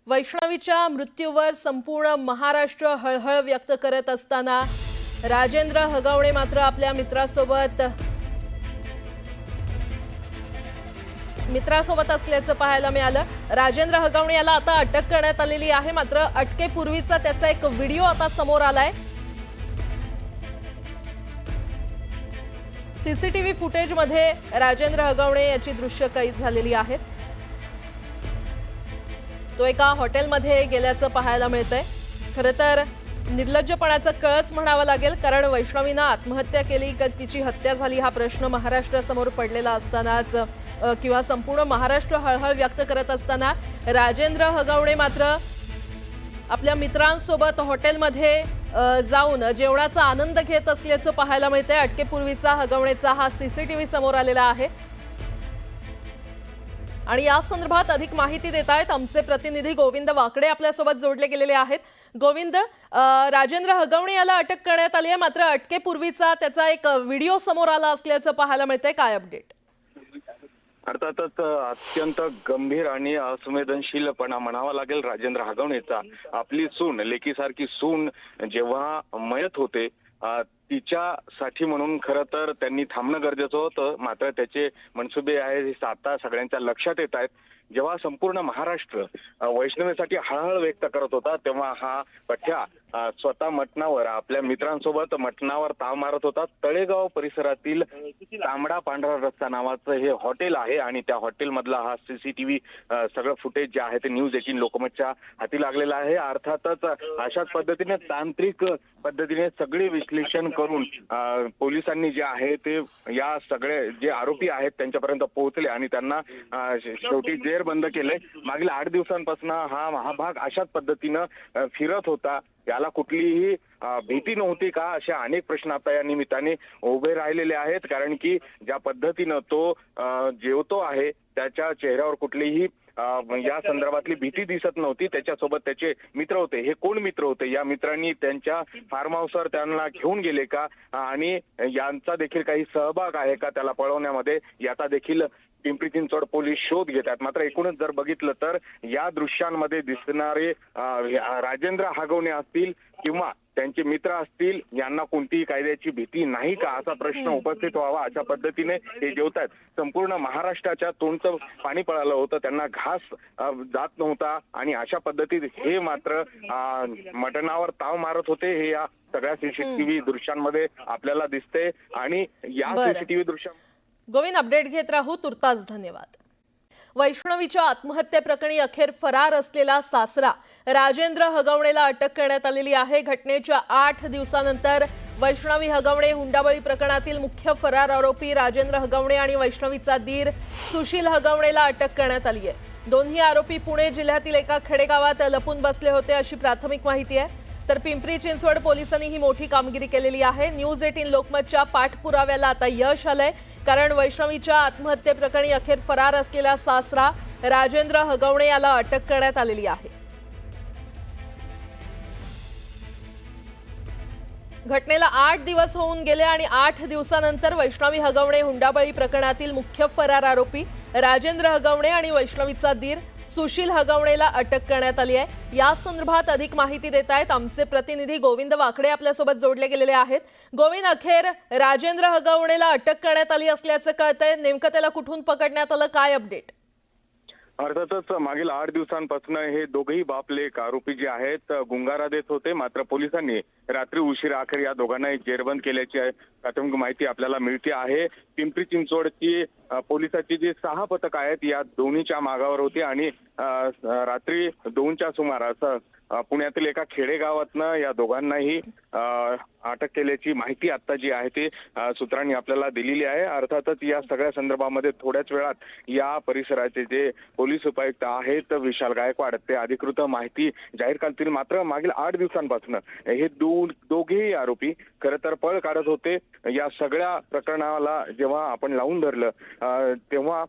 वैष्णवीच्या मृत्यूवर संपूर्ण महाराष्ट्र हळहळ व्यक्त करत असताना राजेंद्र हगवणे मात्र आपल्या मित्रासोबत असल्याचं पाहायला मिळालं। राजेंद्र हगवणे याला आता अटक करण्यात आलेली आहे, मात्र अटकेपूर्वीचा त्याचा एक व्हिडिओ आता समोर आलाय। सीसीटीव्ही फुटेजमध्ये राजेंद्र हगवणे याची दृश्य कैद झालेली आहेत। तो एका हॉटेलमध्ये गेल्याचं पाहायला मिळतंय। खरं तर निर्लज्जपणाचा कळस म्हणावा लागेल, कारण वैष्णवीनं आत्महत्या केली का तिची हत्या झाली हा प्रश्न महाराष्ट्रासमोर पडलेला असतानाच किंवा संपूर्ण महाराष्ट्र हळहळ व्यक्त करत असताना राजेंद्र हगवणे मात्र आपल्या मित्रांसोबत हॉटेलमध्ये जाऊन जेवणाचा आनंद घेत असल्याचं पाहायला मिळतंय। अटकेपूर्वीचा हगवणेचा हा सीसीटीव्ही समोर आलेला आहे आणि या संदर्भात अधिक माहिती देत आहेत आमचे प्रतिनिधी गोविंद वाकडे आपल्यासोबत जोडले गेलेले आहेत। गोविंद, राजेंद्र हगवणे याला अटक करण्यात आली आहे, मात्र अटकेपूर्वीचा त्याचा एक व्हिडिओ समोर आला असल्याचं पाहायला मिळतंय। काय अपडेट? अर्थातच अत्यंत गंभीर आणि असंवेदनशीलपणा म्हणावा लागेल राजेंद्र हगवणेचा। आपली सून, लेकीसारखी सून जेव्हा मयत होते तिच्यासाठी म्हणून खरं तर त्यांनी थांबणं गरजेचं होतं, मात्र त्याचे मनसुबे आहेत आता सगळ्यांच्या लक्षात येत आहेत। जेव्हा संपूर्ण महाराष्ट्र वैष्णवीसाठी हळहळ व्यक्त करत होता तेव्हा हा पठ्या स्वतः मटणावर आपल्या मित्रांसोबत मटणावर ताव मारत होता। तळेगाव परिसरातील तांबडा पांढरा रस्ता नावाचं हे हॉटेल आहे आणि त्या हॉटेलमधला हा सीसीटीव्ही सगळं फुटेज जे आहे ते न्यूज 18 लोकमतच्या हाती लागलेलं आहे। अर्थातच अशाच पद्धतीने तांत्रिक पद्धतीने सगळे विश्लेषण करून पोलिसांनी जे आहे ते या सगळे जे आरोपी आहेत त्यांच्यापर्यंत पोहोचले आणि त्यांना शेवटी जेरबंद केले। मागील 8 दिवसांपासून हा महाभाग अशाच पद्धतीनं फिरत होता। याला कुठलीही भीती नव्हती का, अशा अनेक प्रश्न आता या निमित्ताने उभे राहिलेले आहेत, कारण की ज्या पद्धतीनं तो जेवतो आहे त्याच्या चेहऱ्यावर कुठलीही या संदर्भातली भीती दिसत नव्हती। त्याच्यासोबत त्याचे मित्र होते। हे कोण मित्र होते? या मित्रांनी त्यांच्या फार्म हाऊसवर त्यांना घेऊन गेले का आणि यांचा देखील काही सहभाग आहे का त्याला पळवण्यामध्ये, याचा देखील पिंपरी चिंचवड पोलीस शोध घेतात। मात्र एकूणच जर बघितलं तर या दृश्यांमध्ये दिसणारे राजेंद्र हगवणे असतील किंवा त्यांचे मित्र असतील, यांना कोणतीही कायद्याची भीती नाही का असा प्रश्न उपस्थित व्हावा अशा पद्धतीने हे जेवतात। संपूर्ण महाराष्ट्राच्या तोंडचं पाणी पळालं होतं, त्यांना घास जात नव्हता आणि अशा पद्धतीत हे मात्र मटणावर ताव मारत होते। हे या सगळ्या सीसीटीव्ही दृश्यांमध्ये आपल्याला दिसते आणि या सीसीटीव्ही दृश्या गोविंद, अपडेट घेत राहू। तुर्तास धन्यवाद। वैष्णवीच्या आत्महत्येप्रकरणी अखेर फरार असलेला सासरा राजेंद्र हगवणेला अटक करण्यात आलेली आहे। घटनेच्या 8 दिवसानंतर वैष्णवी हगवणे हुंडाबळी प्रकरणातील मुख्य फरार आरोपी राजेंद्र हगवणे आणि वैष्णवीचा दीर सुशील हगवणेला अटक करण्यात आली आहे। दोन्ही आरोपी पुणे जिल्ह्यातील एका खेडेगावात लपून बसले होते अशी प्राथमिक माहिती आहे। तर पिंपरी चिंचवड पोलिसांनी ही मोठी कामगिरी केलेली आहे। न्यूज 18 लोकमतच्या पाठपुराव्याला आता यश आलंय, कारण वैष्णवीच्या आत्महत्येप्रकरणी अखेर फरार असलेला सासरा राजेंद्र हगवणे याला अटक करण्यात आलेली आहे। घटनेला 8 दिवस होऊन गेले आणि 8 दिवसानंतर वैष्णवी हगवणे हुंडाबळी प्रकरणातील मुख्य फरार आरोपी राजेंद्र हगवणे आणि वैष्णवीचा दीर सुशील हगवणेला अटक करण्यात आली आहे। या संदर्भात अधिक माहिती देत आहेत आमचे प्रतिनिधी गोविंद वाकडे आपल्यासोबत जोडले गेलेले आहेत। गोविंद, अखेर राजेंद्र हगवणेला अटक करण्यात आली असल्याचं कळतंय, नेमकं त्याला कुठून पकडण्यात आलं, काय अपडेट? अर्थातच मागील 8 दिवसांपासून हे दोघेही बापलेक आरोपी जे आहेत गुंगारा देत होते, मात्र पोलिसांनी रात्री उशिरा अखेर या दोघांनाही जेरबंद केल्याची प्राथमिक माहिती आपल्याला मिळते आहे। पिंपरी चिंचवडची पोलिसाची जी 6 पथक आहेत या दोन्हीच्या मागावर होती आणि रात्री 2च्या सुमारास पुण्यातील एका खेडेगावातनं या दोघांनाही अटक केल्याची माहिती आता जी आहे ते सूत्रांनी आपल्याला दिलेली आहे। अर्थातच या सगळ्या संदर्भामध्ये थोड्याच वेळात या परिसराचे जे पोलीस उपायुक्त आहेत विशाल गायकवाड ते अधिकृत माहिती जाहीर करतील। मात्र मागील 8 दिवसांपासून हे दोघेही आरोपी खरं तर पळ काढत होते। या सगळ्या प्रकरणाला जेव्हा आपण लावून धरलं तेव्हा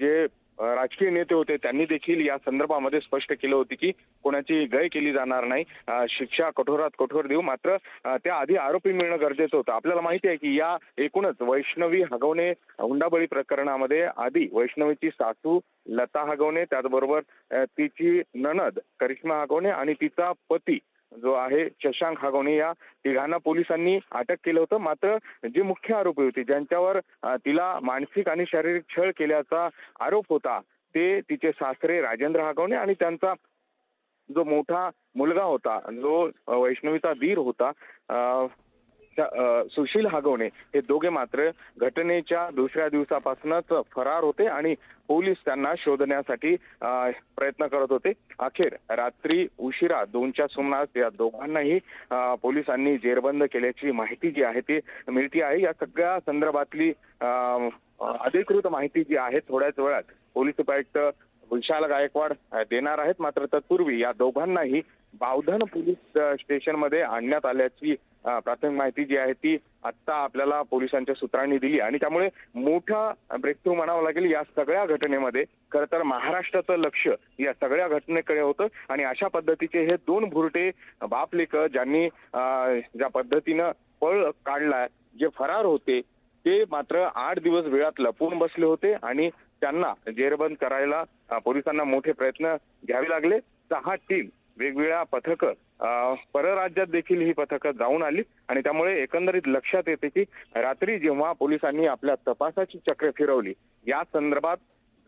जे राजकीय नेते होते त्यांनी देखील या संदर्भामध्ये स्पष्ट केलं होते की कोणाची गय केली जाणार नाही, शिक्षा कठोरात कठोर देऊ, मात्र त्याआधी आरोपी मिळणं गरजेचं होतं. आपल्याला माहिती आहे की या एकूणच वैष्णवी हगवणे हुंडाबळी प्रकरणामध्ये आधी वैष्णवीची सासू लता हगवणे, त्याचबरोबर तिची नणद करिश्मा हगवणे आणि तिचा पती जो आहे शशांक हगवणे, या तिघांना पोलिसांनी अटक केलं होतं. मात्र जे मुख्य आरोपी होते ज्यांच्यावर तिला मानसिक आणि शारीरिक छळ केल्याचा आरोप होता ते तिचे सासरे राजेंद्र हगवणे आणि त्यांचा जो मोठा मुलगा होता, जो वैष्णवीचा दीर होता सुशील हगवणे, हे दोघे मात्र घटनेच्या दुसऱ्या दिवसापासूनच फरार होते आणि पोलीस त्यांना शोधण्यासाठी प्रयत्न करत होते. अखेर रात्री उशिरा 2च्या सुमारास या दोघांनाही पोलिसांनी जेरबंद केल्याची माहिती जी आहे ती मिळते आहे. या सगळ्या संदर्भातली अधिकृत माहिती जी आहे थोड्याच वेळात पोलीस उपायुक्त विशाल गायकवाड देणार आहेत. मात्र तत्पूर्वी या दोघांनाही बावधन पोलीस स्टेशनमध्ये आणण्यात आल्याची प्राथमिक माहिती जी आहे ती आत्ता आपल्याला पोलिसांच्या सूत्रांनी दिली आणि त्यामुळे मोठा ब्रेकथ्रू म्हणावं लागेल. या सगळ्या घटनेमध्ये खरं तर महाराष्ट्राचं लक्ष या सगळ्या घटनेकडे होतं आणि अशा पद्धतीचे हे दोन भुरटे बाप लेक ज्यांनी ज्या पद्धतीनं पळ काढला, जे फरार होते ते मात्र 8 दिवस वेळात लपून बसले होते आणि त्यांना जेरबंद करायला पोलिसांना मोठे प्रयत्न घ्यावे लागले. 6 टीम वेगवेगळ्या पथकं परराज्यात देखील ही पथकं जाऊन आली आणि त्यामुळे एकंदरीत लक्षात येते की रात्री जेव्हा पोलिसांनी आपल्या तपासाची चक्र फिरवली, या संदर्भात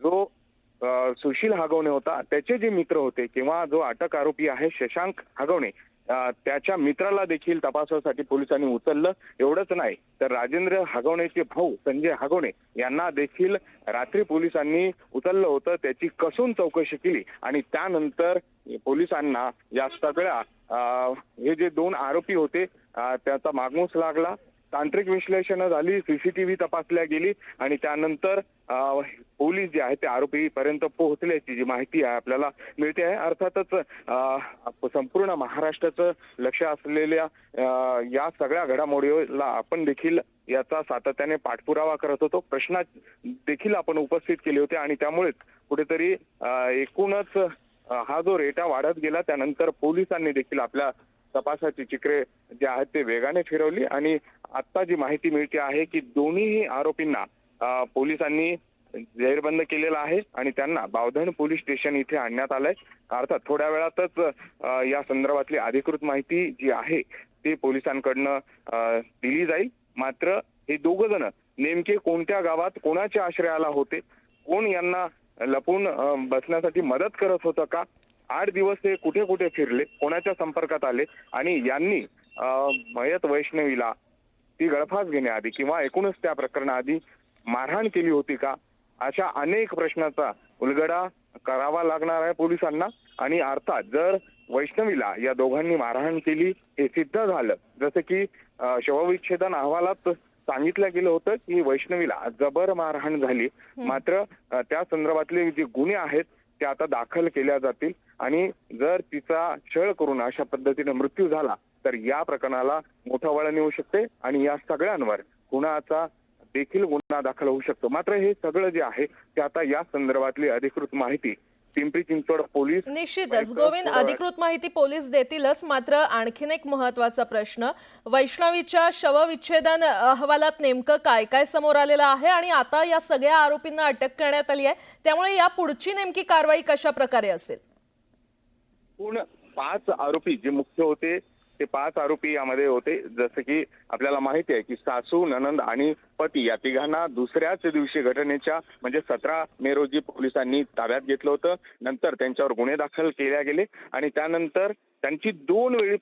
जो सुशील हगवणे होता त्याचे जे मित्र होते किंवा जो अटक आरोपी आहे शशांक हगवणे, त्याच्या मित्राला देखील तपासासाठी पोलिसांनी उचललं. एवढंच नाही तर राजेंद्र हगवणेचे भाऊ संजय हगवणे यांना देखील रात्री पोलिसांनी उचललं होतं. त्याची कसून चौकशी केली आणि त्यानंतर पोलिसांना या सगळ्या हे जे 2 आरोपी होते त्याचा मागमूस लागला. तांत्रिक विश्लेषण झाली, सीसीटीव्ही तपासल्या गेली आणि त्यानंतर पोलीस जे आहे ते आरोपीपर्यंत पोहोचल्याची जी माहिती आहे आपल्याला मिळते आहे. अर्थातच संपूर्ण महाराष्ट्राचं लक्ष असलेल्या या सगळ्या घडामोडीला आपण देखील याचा सातत्याने पाठपुरावा करत होतो, प्रश्न देखील आपण उपस्थित केले होते आणि त्यामुळेच कुठेतरी एकूणच हा जो रेटा वाढत गेला. त्यानंतर पोलिसांनी देखील आपल्या तपासाची चित्रे जे आहेत ते वेगाने फिरवली आणि आता जी माहिती मिळते आहे की दोन्ही आरोपींना पोलिसांनी जेरबंद केलेला आहे आणि त्यांना बावधन पोलीस स्टेशन इथे आणण्यात आलंय. अर्थात थोड्या वेळातच या संदर्भातली अधिकृत माहिती जी आहे ती पोलिसांकडनं दिली जाईल. मात्र हे दोघ जण नेमके कोणत्या गावात कोणाच्या आश्रयाला होते, कोण यांना लपून बसण्यासाठी मदत करत होतं का, 8 दिवस हे कुठे कुठे फिरले, कोणाच्या संपर्कात आले आणि यांनी मयत वैष्णवीला ती गळफास घेण्याआधी किंवा एकूणच त्या प्रकरणाआधी मारहाण केली होती का, अशा अनेक प्रश्नाचा उलगडा करावा लागणार आहे पोलिसांना. आणि अर्थात जर वैष्णवीला या दोघांनी मारहाण केली हे सिद्ध झालं, जसं की शवविच्छेदन अहवालात सांगितलं गेलं होतं की वैष्णवीला जबर मारहाण झाली, मात्र त्या संदर्भातले जे गुन्हे आहेत ते आता दाखल केल्या जातील आणि जर तिचा छळ करून अशा पद्धतीने मृत्यू झाला तर या प्रकरणाला मोठं वळण येऊ शकते आणि या सगळ्यांवर गुन्ह्याचा देखील गुन्हा दाखल होऊ शकतो. मात्र हे सगळं जे आहे ते आता या संदर्भातली अधिकृत माहिती पिंपरी चिंचवड पोलीस निश्चितच गोविंद, अधिकृत माहिती पोलीस देतीलच. मात्र आणखीन एक महत्त्वाचा प्रश्न, वैष्णवीच्या शवविच्छेदन अहवालात नेमकं काय काय समोर आलेलं आहे आणि आता या सगळ्या आरोपींना अटक करण्यात आली आहे, त्यामुळे या पुढची नेमकी कारवाई कशा प्रकारे असेल? पूर्ण 5 आरोपी जे मुख्य होते ते 5 आरोपी यामध्ये होते. जसं की आपल्याला माहिती आहे की सासू, ननंद आणि पती या तिघांना दुसऱ्याच दिवशी घटनेच्या म्हणजे 17 मे रोजी पोलिसांनी ताब्यात घेतलं होतं. नंतर त्यांच्यावर गुन्हे दाखल केले गेले आणि त्यानंतर त्यांची 2 वेळी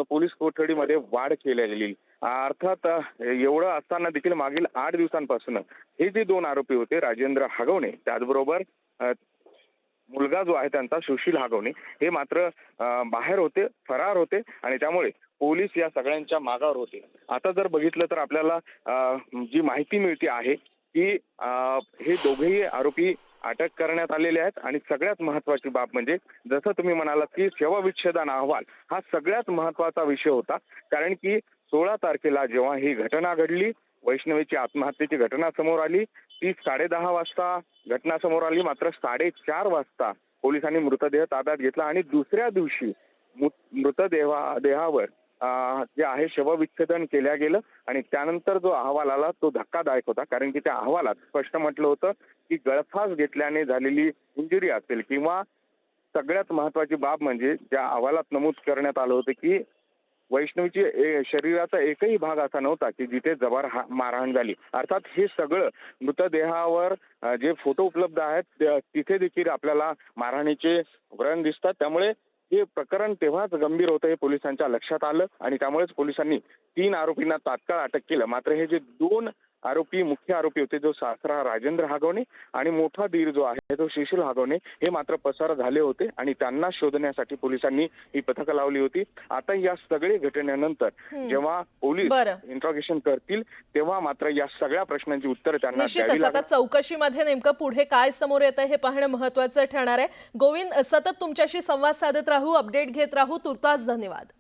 पोलीस कोठडीमध्ये वाढ केली गेली. अर्थात एवढं असताना देखील मागील 8 दिवसांपासून हे जे 2 आरोपी होते राजेंद्र हगवणे त्याचबरोबर मुलगा जो आहे त्यांचा सुशील हगवणे हे मात्र बाहेर होते, फरार होते आणि त्यामुळे पोलीस या सगळ्यांच्या मागावर होते. आता जर बघितलं तर आपल्याला जी माहिती मिळते आहे की हे दोघेही आरोपी अटक करण्यात आलेले आहेत आणि सगळ्यात महत्वाची बाब म्हणजे जसं तुम्ही म्हणालात की शवविच्छेदन अहवाल हा सगळ्यात महत्वाचा विषय होता. कारण की 16 तारखेला जेव्हा ही घटना घडली, वैष्णवीची आत्महत्येची घटना समोर आली, ती 10:30 वाजता घटना समोर आली. मात्र 4:30 वाजता पोलिसांनी मृतदेह ताब्यात घेतला आणि दुसऱ्या दिवशी मृतदेहावर जे आहे शवविच्छेदन केल्या गेलं आणि त्यानंतर जो अहवाल आला तो धक्कादायक होता. कारण की त्या अहवालात स्पष्ट म्हटलं होतं की गळफास घेतल्याने झालेली इंजुरी असेल किंवा सगळ्यात महत्वाची बाब म्हणजे ज्या अहवालात नमूद करण्यात आलं होतं की वैष्णवीची शरीराचा एकही भाग असा नव्हता की जिथे जबर मारहाण झाली. अर्थात हे सगळं मृतदेहावर जे फोटो उपलब्ध आहेत तिथे देखील आपल्याला मारहाणीचे व्रण दिसतात. त्यामुळे हे प्रकरण तेव्हाच गंभीर होतं हे पोलिसांच्या लक्षात आलं आणि त्यामुळेच पोलिसांनी 3 आरोपींना तात्काळ अटक केलं. मात्र हे जे 2 मुख्य आरोपी होते, जो सासरा राजेंद्र हगवणे आणि मोठा दीर जो आहे तो शिशिल हगवणे, हे मात्र पसार झाले होते आणि त्यांना शोधण्यासाठी पोलिसांनी ही पथकं लावली होती. आता या सगळ्या घटनेनंतर जेव्हा पोलीस इंट्रॉगेशन करतील तेव्हा मात्र या सगळ्या प्रश्नांची उत्तरं त्यांना द्यावी निश्चितच आता लागतील. चौकशीमध्ये नेमकं पुढे काय समोर येतं हे पाहणं महत्त्वाचं ठरणार आहे. गोविंद, सतत तुमच्याशी संवाद साधत राहू, अपडेट घेत राहू. तुर्तास धन्यवाद.